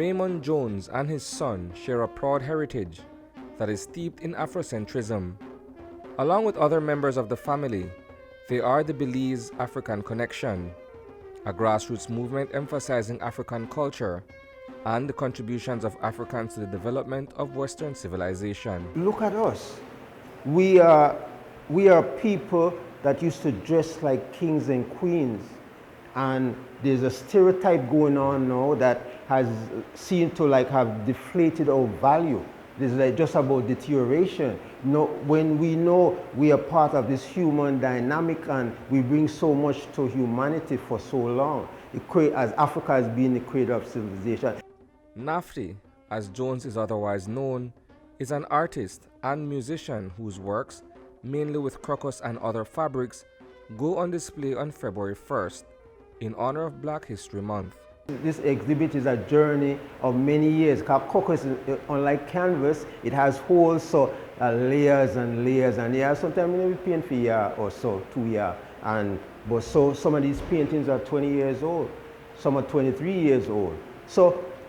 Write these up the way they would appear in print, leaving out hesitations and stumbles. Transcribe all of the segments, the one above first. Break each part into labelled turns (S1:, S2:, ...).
S1: Raymond Jones and his son share a proud heritage that is steeped in Afrocentrism. Along with other members of the family, they are the Belize African Connection, a grassroots movement emphasizing African culture and the contributions of Africans to the development of Western civilization.
S2: Look at us. We are people that used to dress like kings and queens. And there's a stereotype going on now that has seemed to have deflated our value. This is just about deterioration. When we know we are part of this human dynamic and we bring so much to humanity for so long, as Africa has been the cradle of civilization.
S1: Naphty, as Jones is otherwise known, is an artist and musician whose works, mainly with crocus and other fabrics, go on display on February 1st in honor of Black History Month.
S2: This exhibit is a journey of many years. Crocus, unlike canvas, it has holes, so layers and layers and layers. Sometimes we paint for a year or so, 2 years. But some of these paintings are 20 years old, some are 23 years old.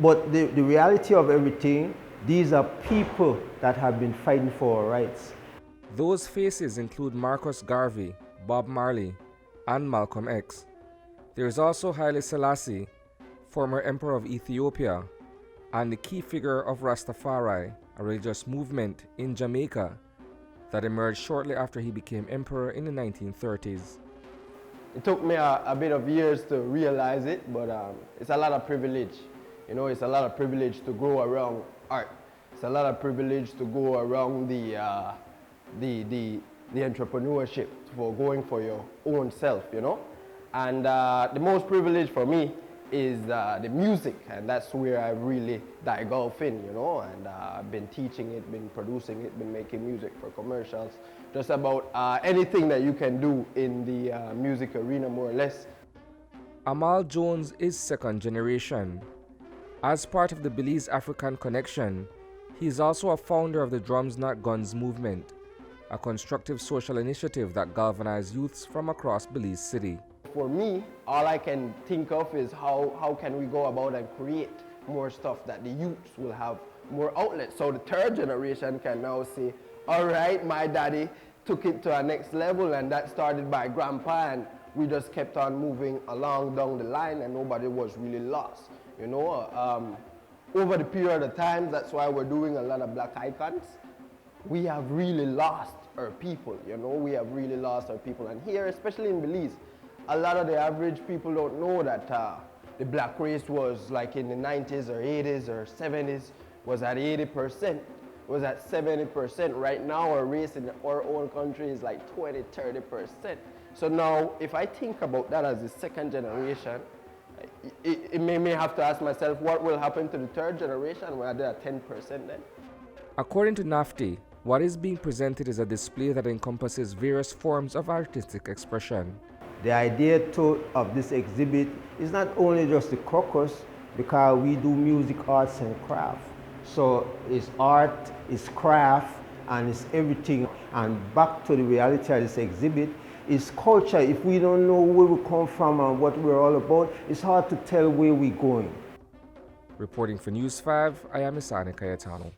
S2: But the reality of everything, these are people that have been fighting for our rights.
S1: Those faces include Marcus Garvey, Bob Marley, and Malcolm X. There is also Haile Selassie, former Emperor of Ethiopia, and the key figure of Rastafari, a religious movement in Jamaica that emerged shortly after he became emperor in the 1930s.
S3: It took me a bit of years to realize it, but it's a lot of privilege. You know, it's a lot of privilege to go around art. It's a lot of privilege to go around the entrepreneurship, for going for your own self, you know. And the most privilege for me is the music, and that's where I really dive in, you know. And I've been teaching it, been producing it, been making music for commercials, just about anything that you can do in the music arena, more or less.
S1: Amal Jones is second generation. As part of the Belize African Connection, he is also a founder of the Drums Not Guns movement, a constructive social initiative that galvanizes youths from across Belize City.
S3: For me, all I can think of is how can we go about and create more stuff that the youths will have more outlets. So the third generation can now say, all right, my daddy took it to a next level, and that started by grandpa, and we just kept on moving along down the line, and nobody was really lost. You know, over the period of time, that's why we're doing a lot of black icons. We have really lost our people, you know, we have really lost our people. And here, especially in Belize, a lot of the average people don't know that the black race was like in the 90s or 80s or 70s, was at 80%, was at 70%. Right now, our race in our own country is like 20, 30%. So now, if I think about that as the second generation, it made me have to ask myself, what will happen to the third generation when they're at 10% then?
S1: According to Naphty, what is being presented is a display that encompasses various forms of artistic expression.
S2: The idea of this exhibit is not only just the crocus, because we do music, arts, and craft. So it's art, it's craft, and it's everything. And back to the reality of this exhibit, it's culture. If we don't know where we come from and what we're all about, it's hard to tell where we're going.
S1: Reporting for News 5, I am Isani Cayetano.